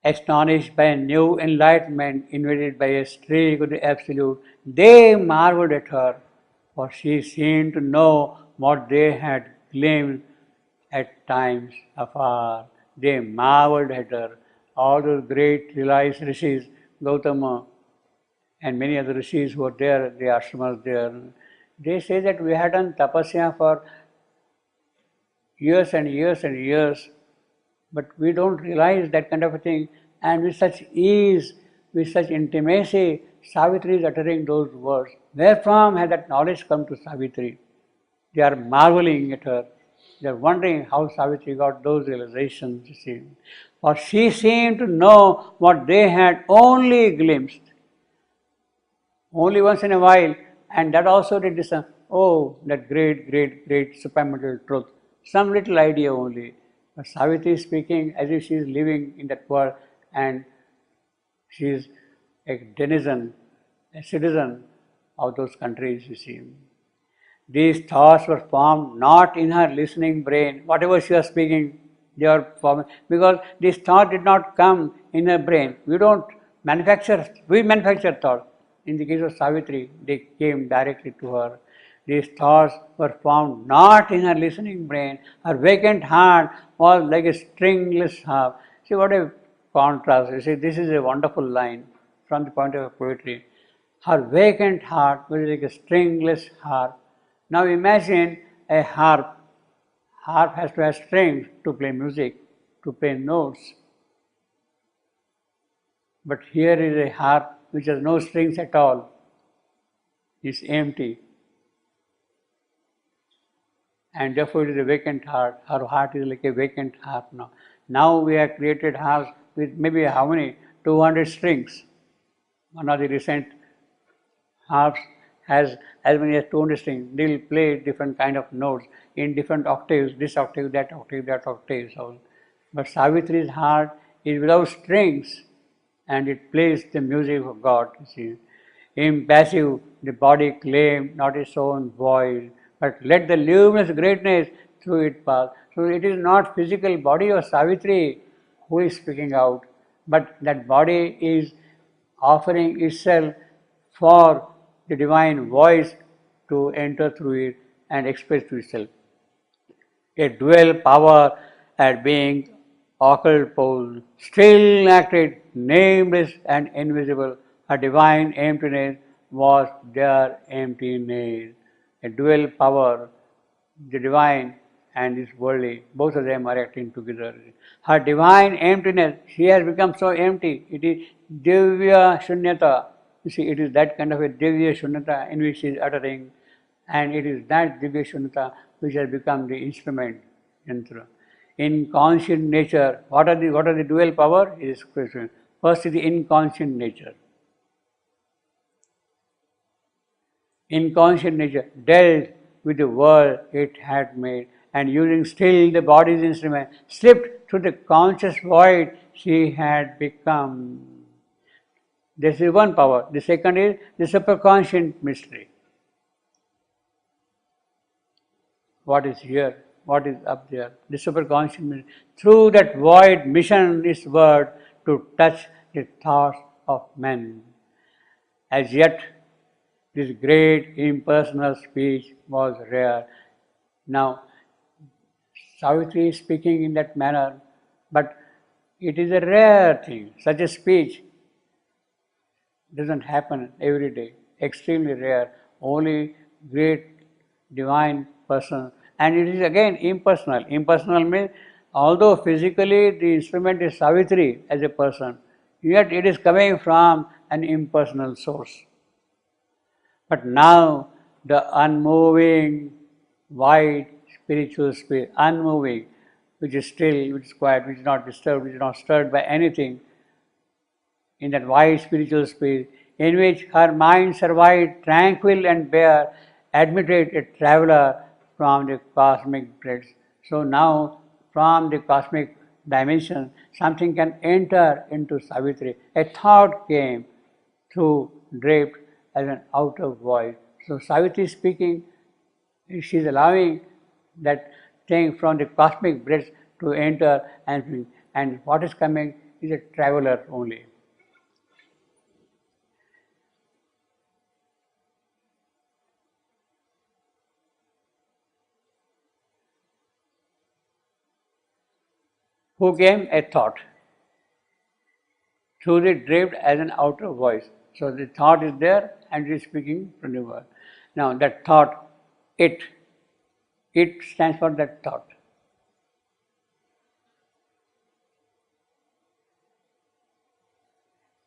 astonished by a new enlightenment invaded by a streak of the Absolute, they marveled at her, for she seemed to know what they had glimpsed at times afar. They marveled at her. All those great realized rishis, Gautama and many other rishis who were there, the ashramas there, they say that we had done tapasya for years and years and years, but we don't realize that kind of a thing. And with such ease, with such intimacy, Savitri is uttering those words. Wherefrom has that knowledge come to Savitri? They are marveling at her. They are wondering how Savitri got those realizations, you see. For she seemed to know what they had only glimpsed. Only once in a while, and that also they discern, oh, that great, great, great supramental truth. Some little idea only. But Savitri is speaking as if she is living in that world and she is a denizen, a citizen of those countries, you see. These thoughts were formed not in her listening brain. Whatever she was speaking, they were formed. Because this thought did not come in her brain. We don't manufacture, we manufacture thought. In the case of Savitri, they came directly to her. These thoughts were found not in her listening brain. Her vacant heart was like a stringless harp. See what a contrast. You see, this is a wonderful line from the point of poetry. Her vacant heart was like a stringless harp. Now imagine a harp. Harp has to have strings to play music, to play notes. But here is a harp which has no strings at all. It's empty. And therefore it is a vacant heart. Her heart is like a vacant harp now. Now we have created harps with maybe how many? 200 strings. One of the recent harps has as many as 200 strings. They will play different kind of notes in different octaves, this octave, that octave, that octave. So, but Savitri's heart is without strings and it plays the music of God, you see. Impassive, the body claim not its own voice, but let the luminous greatness through it pass. So it is not physical body of Savitri who is speaking out, but that body is offering itself for the divine voice to enter through it and express to itself. A dual power at being occult pole, still acted, nameless and invisible. A divine emptiness was their emptiness. A dual power, the divine and this worldly, both of them are acting together. Her divine emptiness, she has become so empty. It is Divya Shunyata. You see, it is that kind of a Divya Shunyata in which she is uttering, and it is that Divya Shunyata which has become the instrument, yantra. Inconscient nature, what are the dual power? Is question. First is the inconscient nature. Inconscient nature dealt with the world it had made, and using still the body's instrument, slipped through the conscious void she had become. This is one power. The second is the superconscious mystery. What is here? What is up there? The superconscious mystery. Through that void mission is word to touch the thoughts of men. As yet, this great impersonal speech was rare. Now, Savitri is speaking in that manner, but it is a rare thing. Such a speech doesn't happen every day, extremely rare. Only great divine person, and it is again impersonal. Impersonal means although physically the instrument is Savitri as a person, yet it is coming from an impersonal source. But now the unmoving, wide spiritual spirit, unmoving, which is still, which is quiet, which is not disturbed, which is not stirred by anything, in that wide spiritual spirit, in which her mind survived tranquil and bare, admitted a traveler from the cosmic breadth. So now, from the cosmic dimension, something can enter into Savitri. A thought came through draped as an outer void. So Savitri is speaking, she is allowing that thing from the cosmic breadth to enter, and what is coming is a traveler only. Who came? A thought. Through the drift as an outer voice. So the thought is there and it is speaking from the world. Now that thought, it stands for that thought.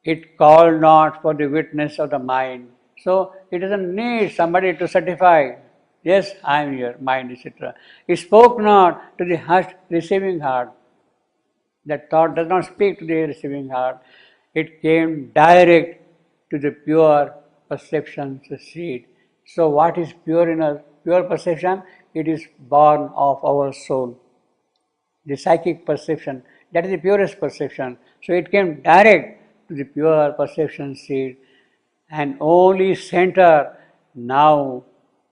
It called not for the witness of the mind. So it doesn't need somebody to certify, yes, I am here, mind, etc. It spoke not to the hushed receiving heart. That thought does not speak to the receiving heart. It came direct to the pure perception seed. So what is pure in us? Pure perception, it is born of our soul. The psychic perception, that is the purest perception. So it came direct to the pure perception seed and only center now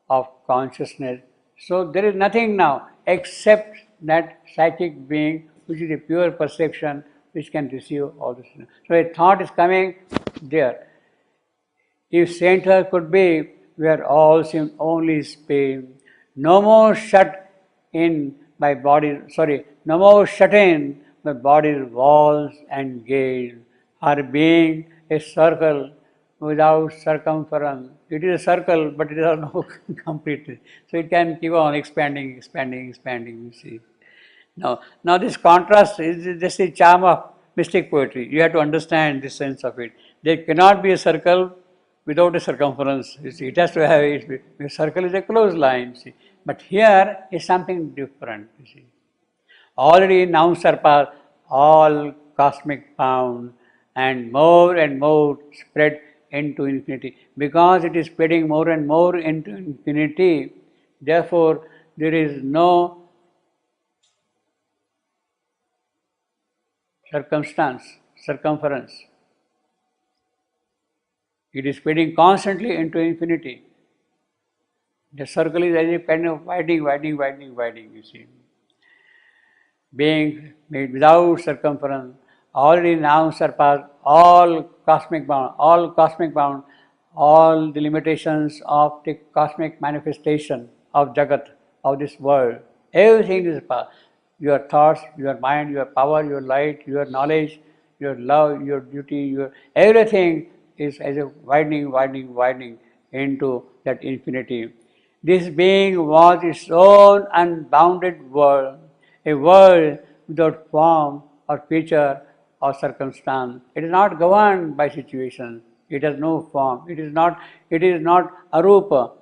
of consciousness. So there is nothing now except that psychic being which is a pure perception which can receive all this. So a thought is coming there. If center could be where all seem only space, no more shut in by body, no more shut in by body's walls and gaze, her being a circle without circumference. It is a circle, but it is not complete. So it can keep on expanding, you see. Now this contrast is just the charm of mystic poetry. You have to understand the sense of it. There cannot be a circle without a circumference. You see, it has to have a circle is a closed line. See, but here is something different. You see, already now surpass all cosmic bound and more spread into infinity. Because it is spreading more and more into infinity, therefore there is no circumference. It is spreading constantly into infinity. The circle is as if kind of widening, you see. Being made without circumference, already now surpass all cosmic bound, all the limitations of the cosmic manifestation of Jagat, of this world. Everything is past. Your thoughts, your mind, your power, your light, your knowledge, your love, your duty, your everything is as a widening into that infinity. This being was its own unbounded world, a world without form or feature or circumstance. It is not governed by situations. It has no form. It is not arupa.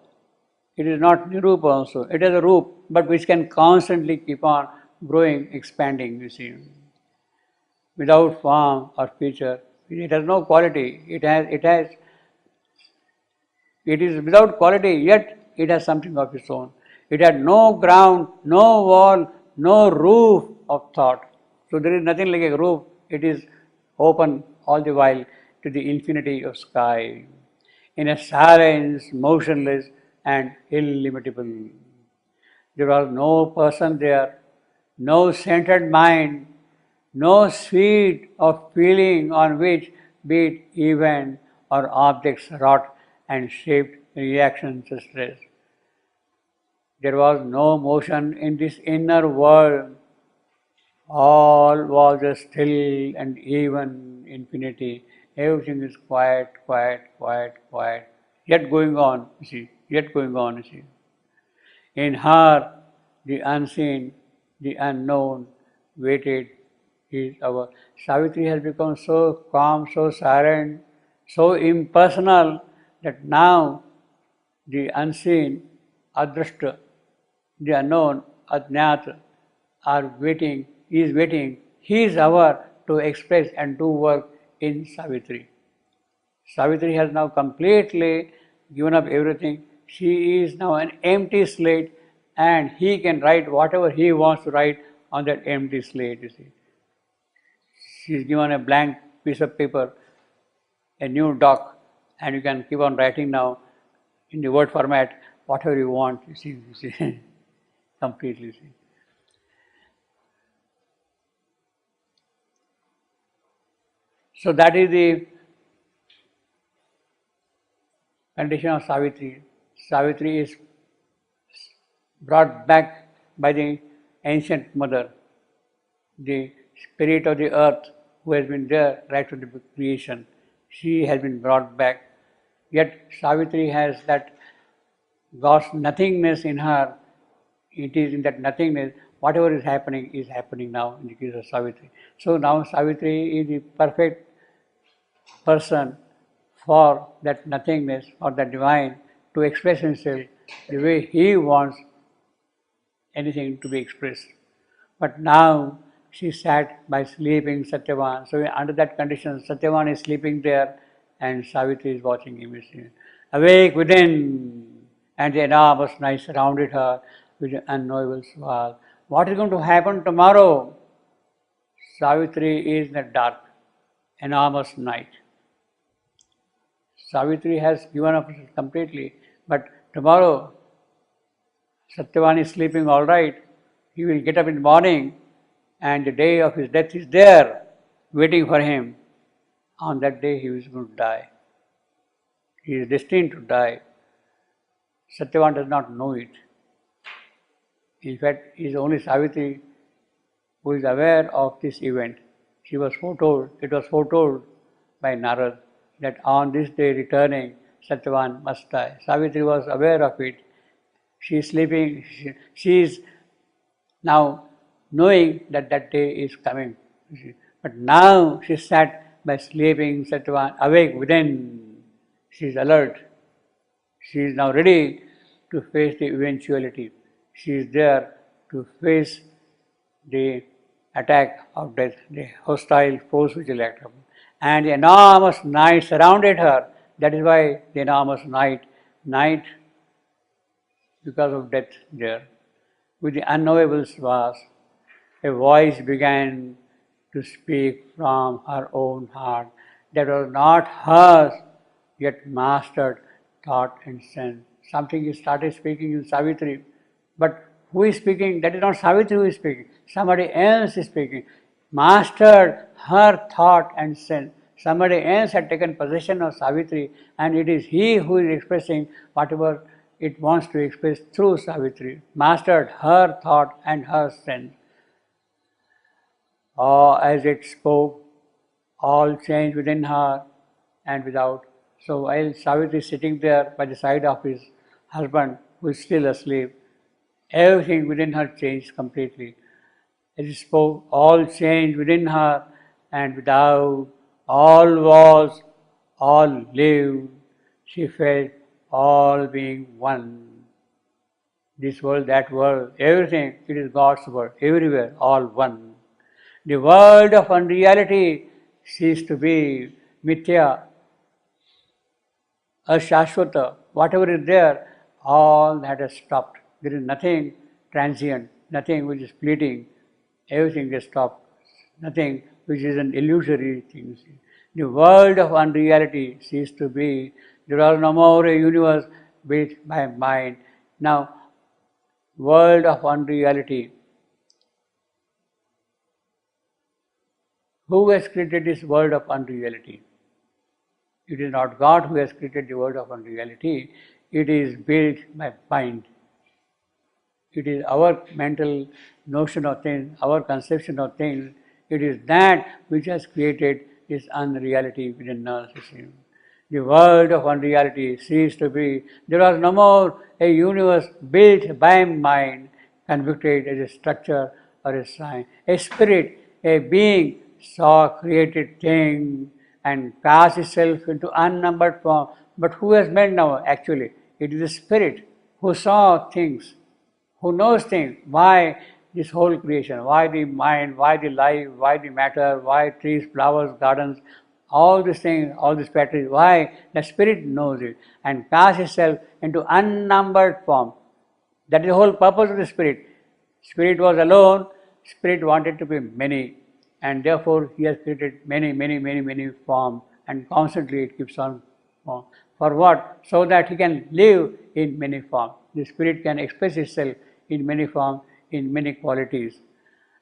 It is not nirupa also. It has a roop, but which can constantly keep on growing, expanding, you see. Without form or feature. It has no quality. It is without quality, yet it has something of its own. It had no ground, no wall, no roof of thought. So there is nothing like a roof. It is open all the while to the infinity of sky. In a silence, motionless and illimitable. There was no person there, no centered mind, no seed of feeling on which be it event or objects wrought and shaped reactions to stress. There was no motion in this inner world. All was a still and even infinity. Everything is quiet. Yet going on, you see. In her, the unseen, the unknown, waited his hour. Savitri has become so calm, so silent, so impersonal that now the unseen, adrashta, the unknown, ajnat, are waiting, is waiting his hour to express and do work in Savitri. Savitri has now completely given up everything. She is now an empty slate and he can write whatever he wants to write on that empty slate, you see. She is given a blank piece of paper, a new doc, and you can keep on writing now in the word format whatever you want, you see. Completely, you see. So that is the condition of Savitri. Savitri is brought back by the ancient mother, the spirit of the earth who has been there right from the creation. She has been brought back. Yet Savitri has that God's nothingness in her. It is in that nothingness, whatever is happening now in the case of Savitri. So now Savitri is the perfect person for that nothingness, for the divine, to express himself the way he wants anything to be expressed. But now she sat by sleeping Satyavan. So under that condition, Satyavan is sleeping there and Savitri is watching him. Awake within, and the enormous night surrounded her with an unknowable swirl. What is going to happen tomorrow? Savitri is in the dark, enormous night. Savitri has given up completely, but tomorrow Satyavan is sleeping all right. He will get up in the morning and the day of his death is there waiting for him. On that day he is going to die. He is destined to die. Satyavan does not know it. In fact, it is only Savitri who is aware of this event. She was foretold, it was foretold by Narad that on this day returning, Satyavan must die. Savitri was aware of it. She is sleeping, she is now knowing that that day is coming. But now she sat by sleeping, Satyavan, awake within. She is alert. She is now ready to face the eventuality. She is there to face the attack of death, the hostile force which will act upon. And the enormous night surrounded her. That is why the enormous night, because of death there. With the unknowable swars, a voice began to speak from her own heart that was not hers, yet mastered thought and sense. Something started speaking in Savitri, but who is speaking? That is not Savitri who is speaking. Somebody else is speaking. Mastered her thought and sense. Somebody else had taken possession of Savitri, and it is he who is expressing whatever it wants to express through Savitri. Mastered her thought and her sense. As it spoke, all changed within her and without. So while Savitri is sitting there by the side of his husband, who is still asleep, everything within her changed completely. As it spoke, all changed within her and without. All was, all lived. She felt all being one. This world, that world, everything, it is God's world, everywhere, all one. The world of unreality ceased to be mithya, ashashvata, whatever is there, all that has stopped. There is nothing transient, nothing which is fleeting, everything is stopped, nothing which is an illusory thing. The world of unreality ceased to be. There was no more a universe built by mind. Now, world of unreality. Who has created this world of unreality? It is not God who has created the world of unreality. It is built by mind. It is our mental notion of things, our conception of things. It is that which has created this unreality within us. The world of unreality ceased to be. There was no more a universe built by mind, convicted as a structure or a sign. A spirit, a being, saw created thing and cast itself into unnumbered form. But who has made now? Actually, it is the spirit who saw things, who knows things. Why this whole creation? Why the mind? Why the life? Why the matter? Why trees, flowers, gardens? All these things, all these patterns. Why? The spirit knows it and casts itself into unnumbered form. That is the whole purpose of the spirit. Spirit was alone. Spirit wanted to be many, and therefore he has created many forms, and constantly it keeps on. For what? So that he can live in many forms. The spirit can express itself in many forms, in many qualities.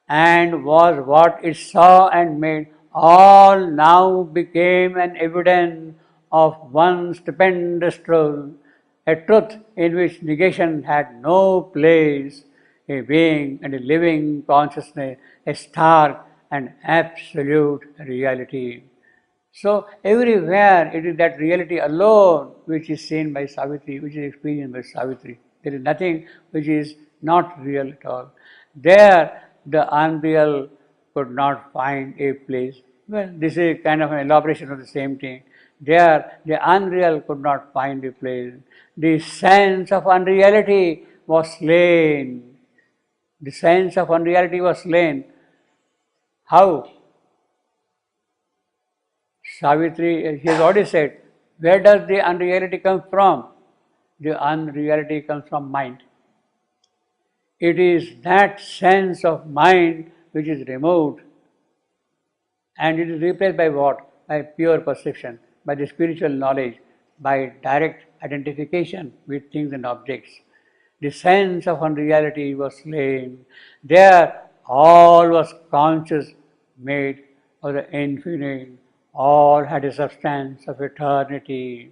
And was what it saw and made all now became an evidence of one stupendous truth, a truth in which negation had no place, a being and a living consciousness, a stark and absolute reality. So everywhere it is that reality alone which is seen by Savitri, which is experienced by Savitri. There is nothing which is not real at all. There the unreal could not find a place. Well, this is kind of an elaboration of the same thing. There the unreal could not find a place. The sense of unreality was slain. The sense of unreality was slain. How? Savitri, he has already said, where does the unreality come from? The unreality comes from mind. It is that sense of mind which is removed, and it is replaced by what? By pure perception, by the spiritual knowledge, by direct identification with things and objects. The sense of unreality was slain. There all was conscious, made of the infinite. All had a substance of eternity.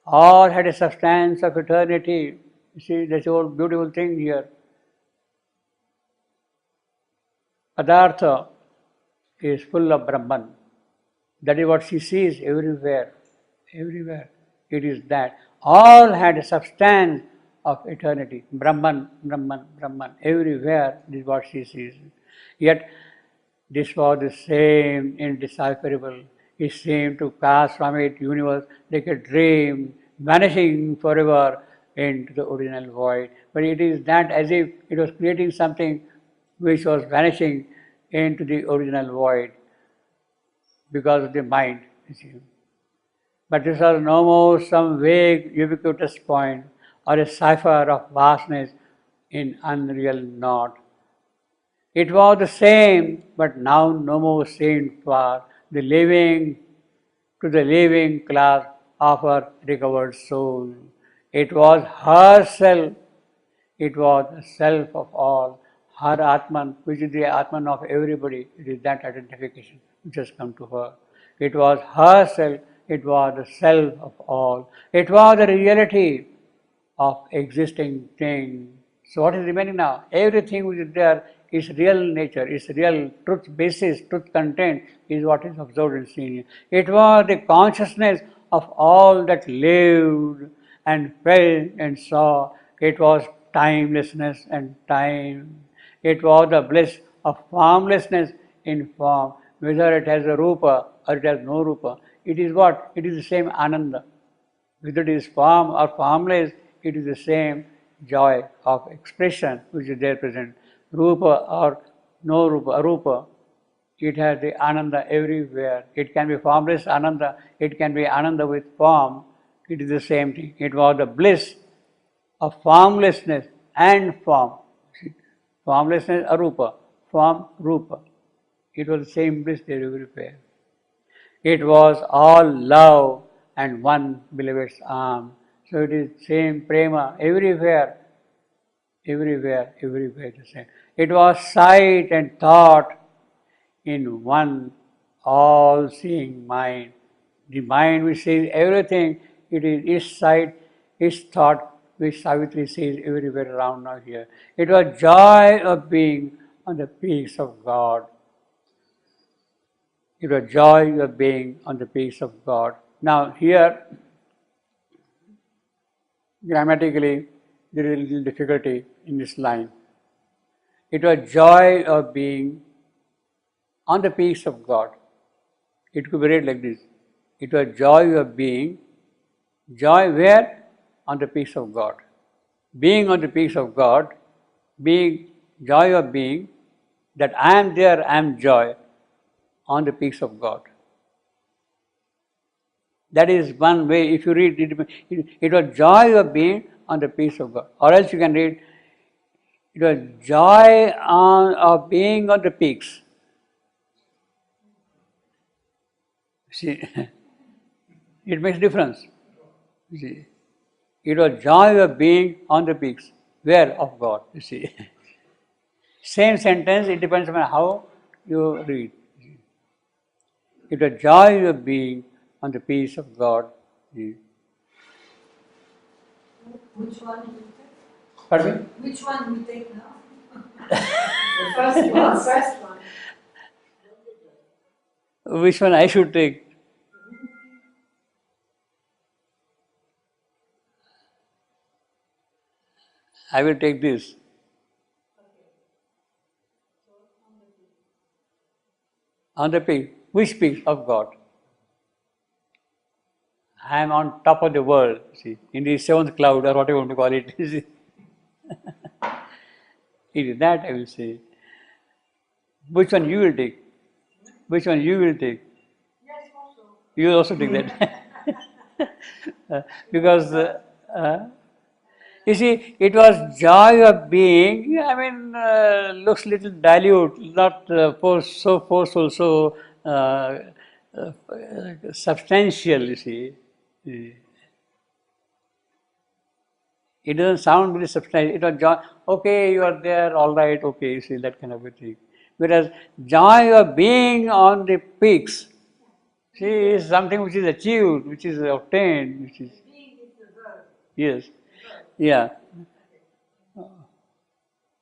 All had a substance of eternity. You see, that's the whole beautiful thing here. Padartha is full of Brahman. That is what she sees everywhere. Everywhere. It is that. All had a substance of eternity. Brahman, Brahman, Brahman. Everywhere is what she sees. Yet, this was the same, indecipherable. It seemed to pass from it universe like a dream, vanishing forever into the original void. But it is that as if it was creating something which was vanishing into the original void because of the mind. You see. But this was no more some vague ubiquitous point or a cipher of vastness in unreal knot. It was the same, but now no more seen for the living to the living class of her recovered soul. It was herself, it was the self of all, her Atman, which is the Atman of everybody. It is that identification which has come to her. It was herself, it was the self of all. It was the reality of existing thing. So what is remaining now? Everything which is there is real nature, is real truth basis, truth content is what is observed and seen. It was the consciousness of all that lived and felt and saw. It was timelessness and time. It was the bliss of formlessness in form, whether it has a rupa or it has no rupa. It is what? It is the same ananda. Whether it is form or formless, it is the same joy of expression which is there present. Rupa or no rupa, arupa, it has the ananda everywhere. It can be formless ananda, it can be ananda with form. It is the same thing. It was the bliss of formlessness and form. See, formlessness arupa, form rupa. It was the same bliss there everywhere. It was all love and one beloved's arm. So it is same prema everywhere, everywhere, everywhere the same. It was sight and thought in one all-seeing mind. The mind which sees everything, it is its sight, its thought, which Savitri sees everywhere around now here. It was joy of being on the peace of God. It was joy of being on the peace of God. Now here, grammatically, there is a little difficulty in this line. It was joy of being on the peace of God. It could be read like this. It was joy of being, joy where? On the peace of God. Being on the peace of God, being, joy of being, that I am there, I am joy, on the peace of God. That is one way, if you read it, it was joy of being on the peace of God. Or else you can read, it was joy of being on the peaks. See, it makes difference. You see, it was joy of being on the peaks. Where? Of God, you see. Same sentence, it depends on how you read. It was joy of being on the peace of God. Which one we take? Pardon me? Which one we take now? The first one. First one. Which one I should take? I will take this. On the peak. Which peak of God? I am on top of the world, see, in the seventh cloud or whatever you want to call it. See. It is that I will say. Which one you will take? Which one you will take? Yes, also. You will also take that. Because, you see, it was joy of being, I mean, looks little dilute, not so forceful, so substantial, you see. It doesn't sound very substantial. It was joy, okay, you are there, all right, okay, you see, that kind of a thing. Whereas joy of being on the peaks, see, is something which is achieved, which is obtained, which is, Being is the verb. yes, yeah.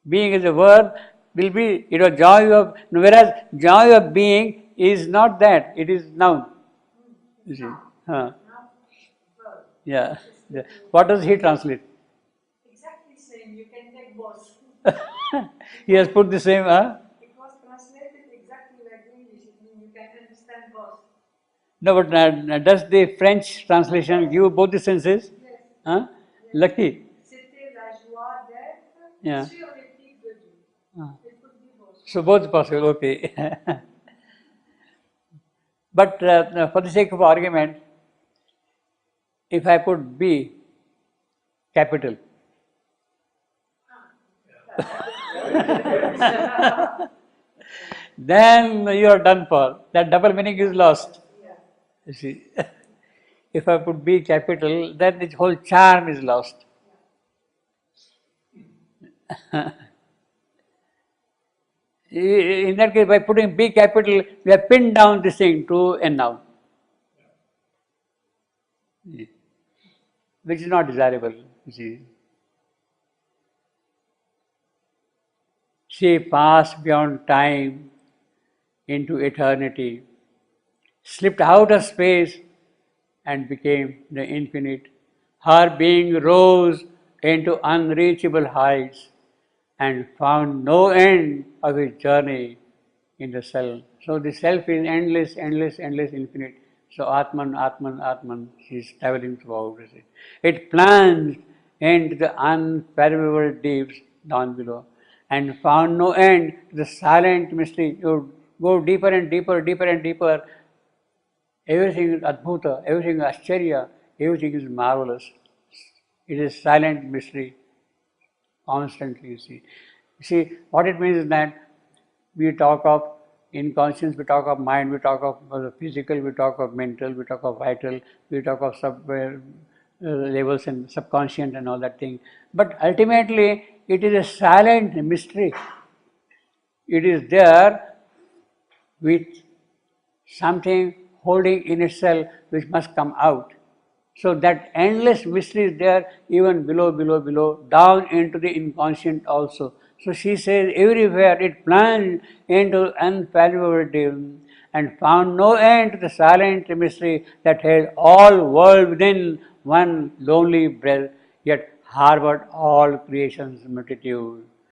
Being is a verb, will be, it was joy of, whereas joy of being is not that, it is noun. You see, Now, verb. yeah. Yeah. What does he translate? Exactly same. You can take both. He has put the same, It was translated exactly like English. It means you can understand both. No, but does the French translation give both the senses? Yes. Huh? Lucky. C'était la joie d'être Yeah. sur les pics de Dieu. Ah. It could be both. So both possible, okay. But for the sake of argument, if I put B, capital, then you are done for. That double meaning is lost. Yeah. You see, if I put B capital, then the whole charm is lost. In that case, by putting B capital, we have pinned down this thing to a noun, which is not desirable. You see, she passed beyond time into eternity, slipped out of space and became the infinite. Her being rose into unreachable heights and found no end of its journey in the self. So the self is endless, endless, endless, infinite. So Atman, Atman, Atman, she is traveling throughout. It plunged into the unfathomable deeps down below and found no end to the silent mystery. You go deeper and deeper, deeper and deeper. Everything is Adbhuta, everything is Ascharya, everything is marvelous. It is silent mystery. Constantly, you see. You see, what it means is that we talk of inconscience, we talk of mind, we talk of physical, we talk of mental, we talk of vital, we talk of levels and subconscious and all that thing. But ultimately, it is a silent mystery. It is there with something holding in itself which must come out. So that endless mystery is there even below, below, below, down into the inconscient also. So she says everywhere it plunged into unfathomable deep and found no end to the silent mystery that held all world within one lonely breath, yet harbored all creation's multitude.